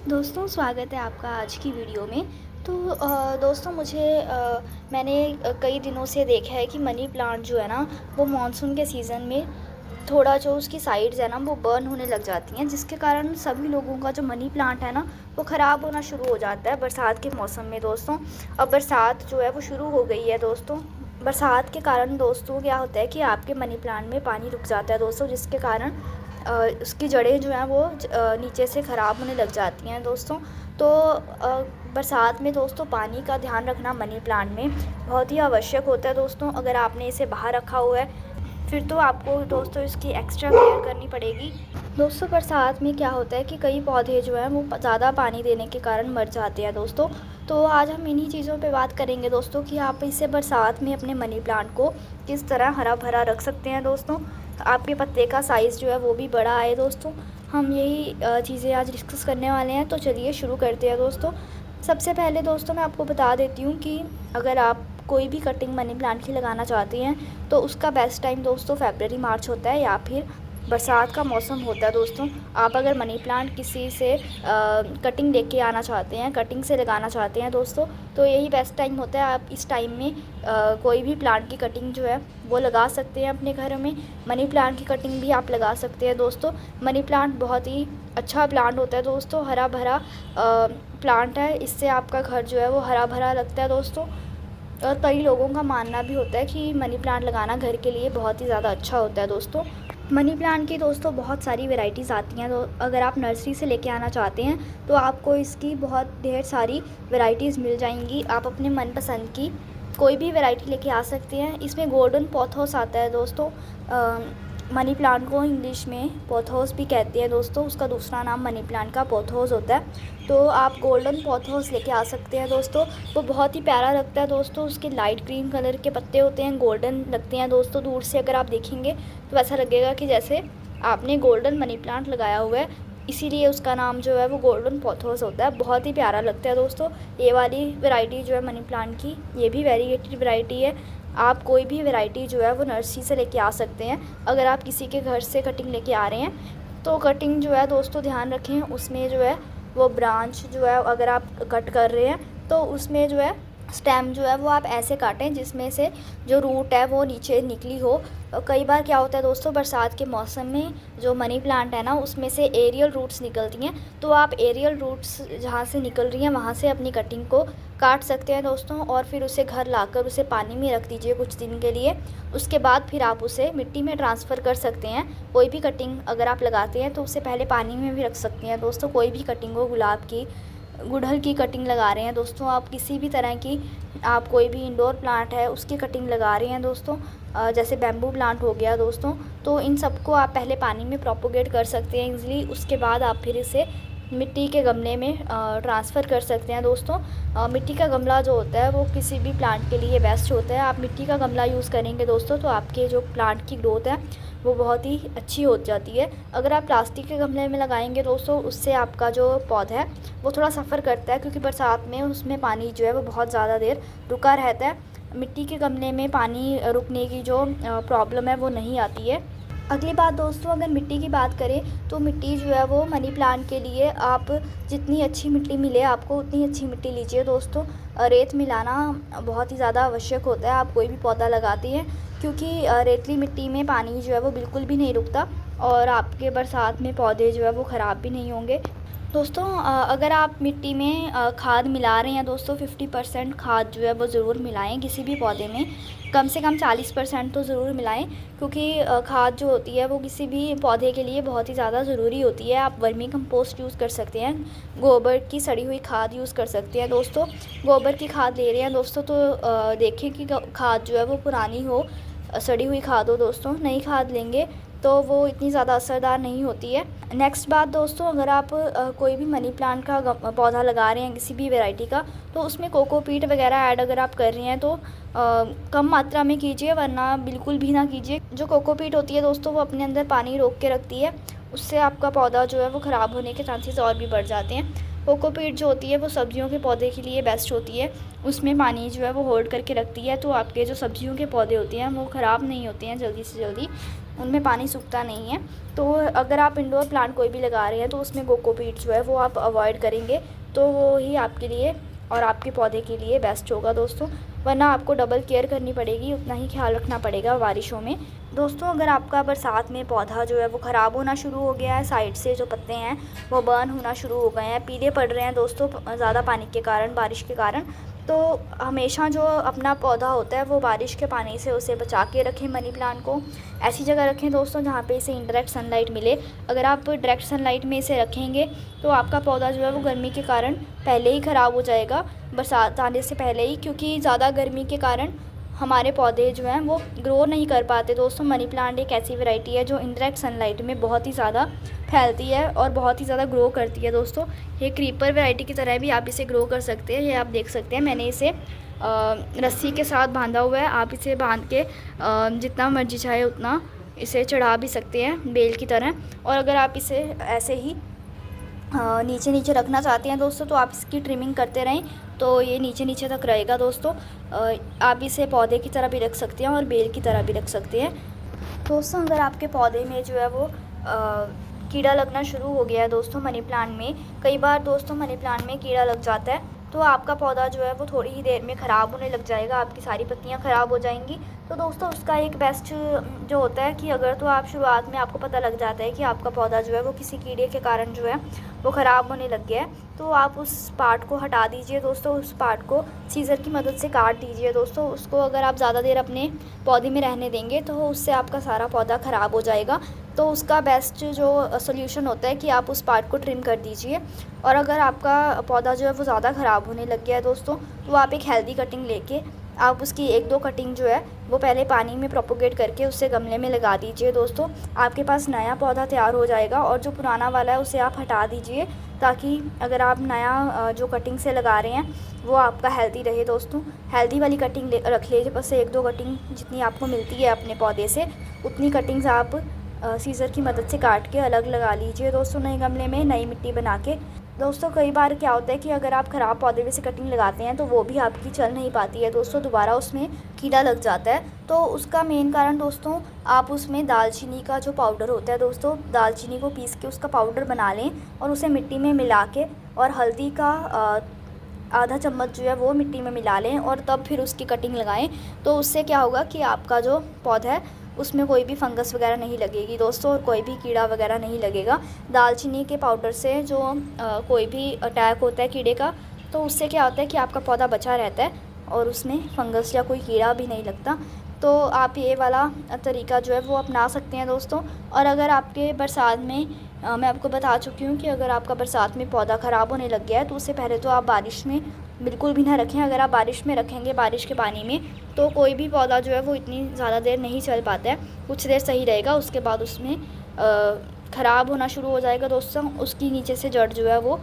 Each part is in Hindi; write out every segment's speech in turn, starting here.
दोस्तों स्वागत है आपका आज की वीडियो में। तो दोस्तों मैंने कई दिनों से देखा है कि मनी प्लांट जो है ना वो मानसून के सीज़न में थोड़ा जो उसकी साइड्स है ना वो बर्न होने लग जाती हैं, जिसके कारण सभी लोगों का जो मनी प्लांट है ना वो ख़राब होना शुरू हो जाता है बरसात के मौसम में दोस्तों। अब बरसात जो है वो शुरू हो गई है दोस्तों। बरसात के कारण दोस्तों क्या होता है कि आपके मनी प्लांट में पानी रुक जाता है दोस्तों, जिसके कारण उसकी जड़ें जो हैं वो नीचे से ख़राब होने लग जाती हैं दोस्तों। तो बरसात में दोस्तों पानी का ध्यान रखना मनी प्लांट में बहुत ही आवश्यक होता है दोस्तों। अगर आपने इसे बाहर रखा हुआ है फिर तो आपको दोस्तों इसकी एक्स्ट्रा केयर करनी पड़ेगी। दोस्तों बरसात में क्या होता है कि कई पौधे जो हैं वो ज़्यादा पानी देने के कारण मर जाते हैं दोस्तों। तो आज हम इन्हीं चीज़ों पे बात करेंगे दोस्तों कि आप इसे बरसात में अपने मनी प्लांट को किस तरह हरा भरा रख सकते हैं दोस्तों, आपके पत्ते का साइज़ जो है वो भी बड़ा आए दोस्तों। हम यही चीज़ें आज डिस्कस करने वाले हैं, तो चलिए शुरू करते हैं दोस्तों। सबसे पहले दोस्तों मैं आपको बता देती हूँ कि अगर आप कोई भी कटिंग मनी प्लांट की लगाना चाहती हैं तो उसका बेस्ट टाइम दोस्तों फ़रवरी मार्च होता है या फिर बरसात का मौसम होता है दोस्तों। आप अगर मनी प्लांट किसी से कटिंग लेके आना चाहते हैं, कटिंग से लगाना चाहते हैं दोस्तों, तो यही बेस्ट टाइम होता है। आप इस टाइम में कोई भी प्लांट की कटिंग जो है वो लगा सकते हैं अपने घर में। मनी प्लांट की कटिंग भी आप लगा सकते हैं दोस्तों। मनी प्लांट बहुत ही अच्छा प्लांट होता है दोस्तों, हरा भरा प्लांट है। इससे आपका घर जो है वो हरा भरा लगता है दोस्तों। और कई लोगों का मानना भी होता है कि मनी प्लांट लगाना घर के लिए बहुत ही ज़्यादा अच्छा होता है दोस्तों। मनी प्लांट की दोस्तों बहुत सारी वैरायटीज़ आती हैं, तो अगर आप नर्सरी से लेके आना चाहते हैं तो आपको इसकी बहुत ढेर सारी वैरायटीज़ मिल जाएंगी। आप अपने मनपसंद की कोई भी वैरायटी लेके आ सकते हैं। इसमें गोल्डन पोथोस आता है दोस्तों। मनी प्लांट को इंग्लिश में पोथोस भी कहते हैं दोस्तों, उसका दूसरा नाम मनी प्लांट का पोथोस होता है। तो आप गोल्डन पोथोस लेके आ सकते हैं दोस्तों। वो बहुत ही प्यारा लगता है दोस्तों, उसके लाइट ग्रीन कलर के पत्ते होते हैं, गोल्डन लगते हैं दोस्तों। दूर से अगर आप देखेंगे तो ऐसा लगेगा कि जैसे आपने गोल्डन मनी प्लांट लगाया हुआ है, इसीलिए उसका नाम जो है वो गोल्डन पोथोस होता है। बहुत ही प्यारा लगता है दोस्तों। ये वाली वैरायटी जो है मनी प्लांट की, ये भी वेरीगेटेड वैरायटी है। आप कोई भी वैरायटी जो है वो नर्सरी से लेके आ सकते हैं। अगर आप किसी के घर से कटिंग लेके आ रहे हैं तो कटिंग जो है दोस्तों ध्यान रखें, उसमें जो है वो ब्रांच जो है अगर आप कट कर रहे हैं तो उसमें जो है स्टेम जो है वो आप ऐसे काटें जिसमें से जो रूट है वो नीचे निकली हो। कई बार क्या होता है दोस्तों, बरसात के मौसम में जो मनी प्लांट है ना उसमें से एरियल रूट्स निकलती हैं, तो आप एरियल रूट्स जहाँ से निकल रही हैं वहाँ से अपनी कटिंग को काट सकते हैं दोस्तों। और फिर उसे घर लाकर उसे पानी में रख दीजिए कुछ दिन के लिए। उसके बाद फिर आप उसे मिट्टी में ट्रांसफ़र कर सकते हैं। कोई भी कटिंग अगर आप लगाते हैं तो उससे पहले पानी में भी रख सकते हैं दोस्तों। कोई भी कटिंग हो, गुलाब की, गुड़हल की कटिंग लगा रहे हैं दोस्तों, आप किसी भी तरह की, आप कोई भी इंडोर प्लांट है उसकी कटिंग लगा रहे हैं दोस्तों, जैसे बैम्बू प्लांट हो गया दोस्तों, तो इन सबको आप पहले पानी में प्रोपोगेट कर सकते हैं ईज़िली। उसके बाद आप फिर इसे मिट्टी के गमले में ट्रांसफ़र कर सकते हैं दोस्तों। मिट्टी का गमला जो होता है वो किसी भी प्लांट के लिए बेस्ट होता है। आप मिट्टी का गमला यूज़ करेंगे दोस्तों तो आपके जो प्लांट की ग्रोथ है वो बहुत ही अच्छी हो जाती है। अगर आप प्लास्टिक के गमले में लगाएंगे दोस्तों, उससे आपका जो पौधा है वो थोड़ा सफ़र करता है, क्योंकि बरसात में उसमें पानी जो है वो बहुत ज़्यादा देर रुका रहता है। मिट्टी के गमले में पानी रुकने की जो प्रॉब्लम है वो नहीं आती है। अगली बात दोस्तों, अगर मिट्टी की बात करें तो मिट्टी जो है वो मनी प्लांट के लिए आप जितनी अच्छी मिट्टी मिले आपको उतनी अच्छी मिट्टी लीजिए दोस्तों। रेत मिलाना बहुत ही ज़्यादा आवश्यक होता है आप कोई भी पौधा लगाते हैं, क्योंकि रेतली मिट्टी में पानी जो है वो बिल्कुल भी नहीं रुकता और आपके बरसात में पौधे जो है वो ख़राब भी नहीं होंगे दोस्तों। अगर आप मिट्टी में खाद मिला रहे हैं दोस्तों, 50% खाद जो है वो ज़रूर मिलाएं किसी भी पौधे में। कम से कम 40% तो ज़रूर मिलाएं, क्योंकि खाद जो होती है वो किसी भी पौधे के लिए बहुत ही ज़्यादा ज़रूरी होती है। आप वर्मी कंपोस्ट यूज़ कर सकते हैं, गोबर की सड़ी हुई खाद यूज़ कर सकते हैं दोस्तों। गोबर की खाद ले रहे हैं दोस्तों तो देखें कि खाद जो है वो पुरानी हो, सड़ी हुई खाद हो दोस्तों। नई खाद लेंगे तो वो इतनी ज़्यादा असरदार नहीं होती है। नेक्स्ट बात दोस्तों, अगर आप कोई भी मनी प्लांट का पौधा लगा रहे हैं किसी भी वैरायटी का, तो उसमें कोकोपीट वगैरह ऐड अगर आप कर रहे हैं तो कम मात्रा में कीजिए, वरना बिल्कुल भी ना कीजिए। जो कोकोपीट होती है दोस्तों वो अपने अंदर पानी रोक के रखती है, उससे आपका पौधा जो है वो ख़राब होने के चांसेस और भी बढ़ जाते हैं। कोकोपीट जो होती है वो सब्जियों के पौधे के लिए बेस्ट होती है, उसमें पानी जो है वो होल्ड करके रखती है, तो आपके जो सब्जियों के पौधे होते हैं वो ख़राब नहीं होते हैं जल्दी से जल्दी। उनमें पानी सूखता नहीं है। तो अगर आप इंडोर प्लांट कोई भी लगा रहे हैं तो उसमें कोकोपीट जो है वो आप अवॉइड करेंगे तो वो ही आपके लिए और आपके पौधे के लिए बेस्ट होगा दोस्तों, वरना आपको डबल केयर करनी पड़ेगी, उतना ही ख्याल रखना पड़ेगा बारिशों में। दोस्तों अगर आपका बरसात में पौधा जो है वो ख़राब होना शुरू हो गया है, साइड से जो पत्ते हैं वो बर्न होना शुरू हो गए हैं, पीले पड़ रहे हैं दोस्तों ज़्यादा पानी के कारण, बारिश के कारण, तो हमेशा जो अपना पौधा होता है वो बारिश के पानी से उसे बचा के रखें। मनी प्लांट को ऐसी जगह रखें दोस्तों जहाँ पे इसे इंडायरेक्ट सनलाइट मिले। अगर आप डायरेक्ट सनलाइट में इसे रखेंगे तो आपका पौधा जो है वो गर्मी के कारण पहले ही ख़राब हो जाएगा, बरसात आने से पहले ही, क्योंकि ज़्यादा गर्मी के कारण हमारे पौधे जो हैं वो ग्रो नहीं कर पाते दोस्तों। मनी प्लांट एक ऐसी वैरायटी है जो इंडायरेक्ट सनलाइट में बहुत ही ज़्यादा फैलती है और बहुत ही ज़्यादा ग्रो करती है दोस्तों। ये क्रीपर वैरायटी की तरह भी आप इसे ग्रो कर सकते हैं। ये आप देख सकते हैं मैंने इसे रस्सी के साथ बांधा हुआ है। आप इसे बांध के जितना मर्जी चाहे उतना इसे चढ़ा भी सकते हैं बेल की तरह। और अगर आप इसे ऐसे ही नीचे नीचे रखना चाहते हैं दोस्तों तो आप इसकी ट्रिमिंग करते रहें तो ये नीचे नीचे तक रहेगा दोस्तों। आप इसे पौधे की तरह भी रख सकते हैं और बेल की तरह भी रख सकते हैं दोस्तों। अगर आपके पौधे में जो है वो कीड़ा लगना शुरू हो गया है दोस्तों, मनी प्लांट में कई बार दोस्तों मनी प्लांट में कीड़ा लग जाता है तो आपका पौधा जो है वो थोड़ी ही देर में ख़राब होने लग जाएगा, आपकी सारी पत्तियां ख़राब हो जाएंगी। तो दोस्तों उसका एक बेस्ट जो होता है कि अगर तो आप शुरुआत में आपको पता लग जाता है कि आपका पौधा जो है वो किसी कीड़े के कारण जो है वो ख़राब होने लग गया है तो आप उस पार्ट को हटा दीजिए दोस्तों, उस पार्ट को सीज़र की मदद से काट दीजिए दोस्तों। उसको अगर आप ज़्यादा देर अपने पौधे में रहने देंगे तो उससे आपका सारा पौधा ख़राब हो जाएगा। तो उसका बेस्ट जो सोल्यूशन होता है कि आप उस पार्ट को ट्रिम कर दीजिए। और अगर आपका पौधा जो है वो ज़्यादा ख़राब होने लग गया है दोस्तों तो आप एक हेल्दी कटिंग लेके आप उसकी 1-2 कटिंग जो है वो पहले पानी में प्रोपोगेट करके उससे गमले में लगा दीजिए दोस्तों। आपके पास नया पौधा तैयार हो जाएगा और जो पुराना वाला है उसे आप हटा दीजिए ताकि अगर आप नया जो कटिंग से लगा रहे हैं वो आपका हेल्दी रहे दोस्तों। हेल्दी वाली कटिंग रख लीजिए, बस 1-2 कटिंग जितनी आपको मिलती है अपने पौधे से उतनी कटिंग्स आप सीज़र की मदद से काट के अलग लगा लीजिए दोस्तों नए गमले में, नई मिट्टी बना के। दोस्तों कई बार क्या होता है कि अगर आप ख़राब पौधे में से कटिंग लगाते हैं तो वो भी आपकी चल नहीं पाती है दोस्तों, दोबारा उसमें कीड़ा लग जाता है। तो उसका मेन कारण दोस्तों आप उसमें दालचीनी का जो पाउडर होता है दोस्तों, दालचीनी को पीस के उसका पाउडर बना लें और उसे मिट्टी में मिला के और हल्दी का आधा चम्मच जो है वो मिट्टी में मिला लें और तब फिर उसकी कटिंग लगाएं। तो उससे क्या होगा कि आपका जो पौधा है उसमें कोई भी फंगस वगैरह नहीं लगेगी दोस्तों और कोई भी कीड़ा वगैरह नहीं लगेगा। दालचीनी के पाउडर से जो कोई भी अटैक होता है कीड़े का तो उससे क्या होता है कि आपका पौधा बचा रहता है और उसमें फंगस या कोई कीड़ा भी नहीं लगता। तो आप ये वाला तरीका जो है वो अपना सकते हैं दोस्तों। और अगर आपके बरसात में मैं आपको बता चुकी हूँ कि अगर आपका बरसात में पौधा ख़राब होने लग गया है तो उससे पहले तो आप बारिश में बिल्कुल भी ना रखें। अगर आप बारिश में रखेंगे बारिश के पानी में तो कोई भी पौधा जो है वो इतनी ज़्यादा देर नहीं चल पाता है, कुछ देर सही रहेगा, उसके बाद उसमें ख़राब होना शुरू हो जाएगा दोस्तों। उसकी नीचे से जड़ जो है वो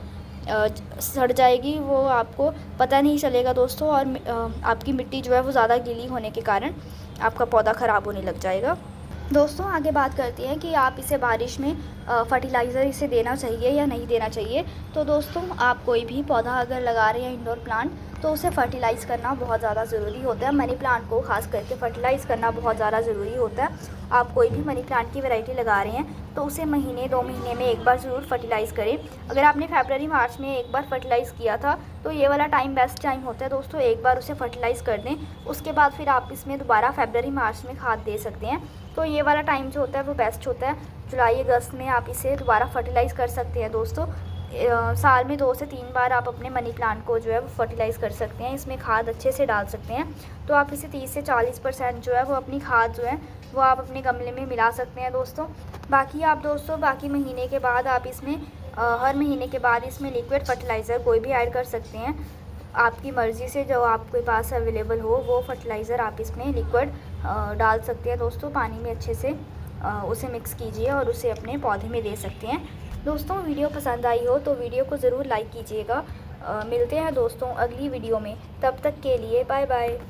सड़ जाएगी, वो आपको पता नहीं चलेगा दोस्तों। और आपकी मिट्टी जो है वो ज़्यादा गीली होने के कारण आपका पौधा ख़राब होने लग जाएगा दोस्तों। आगे बात करते हैं कि आप इसे बारिश में फर्टिलाइज़र इसे देना चाहिए या नहीं देना चाहिए। तो दोस्तों आप कोई भी पौधा अगर लगा रहे हैं इंडोर प्लांट तो उसे फर्टिलाइज़ करना बहुत ज़्यादा ज़रूरी होता है। मनी प्लांट को खास करके फर्टिलाइज़ करना बहुत ज़्यादा ज़रूरी होता है। आप कोई भी मनी प्लांट की वैरायटी लगा रहे हैं तो उसे महीने 2 महीने में एक बार ज़रूर फर्टिलाइज़ करें। अगर आपने फरवरी मार्च में एक बार फर्टिलाइज़ किया था तो ये वाला टाइम बेस्ट टाइम होता है दोस्तों, एक बार उसे फर्टिलाइज़ कर दें, उसके बाद फिर आप इसमें दोबारा फरवरी मार्च में खाद दे सकते हैं। तो ये वाला टाइम जो होता है वो बेस्ट होता है। जुलाई अगस्त में आप इसे दोबारा फर्टिलाइज़ कर सकते हैं दोस्तों। साल में 2 से 3 बार आप अपने मनी प्लांट को जो है वो फर्टिलाइज़ कर सकते हैं, इसमें खाद अच्छे से डाल सकते हैं। तो आप इसे 30 से 40% जो है वो अपनी खाद जो है वो आप अपने गमले में मिला सकते हैं दोस्तों। बाकी आप दोस्तों बाकी महीने के बाद आप इसमें हर महीने के बाद इसमें लिक्विड फर्टिलाइज़र कोई भी ऐड कर सकते हैं, आपकी मर्ज़ी से जो आपके पास अवेलेबल हो वो फर्टिलाइज़र आप इसमें लिक्विड डाल सकते हैं दोस्तों। पानी में अच्छे से उसे मिक्स कीजिए और उसे अपने पौधे में दे सकते हैं दोस्तों। वीडियो पसंद आई हो तो वीडियो को ज़रूर लाइक कीजिएगा। मिलते हैं दोस्तों अगली वीडियो में, तब तक के लिए बाय बाय।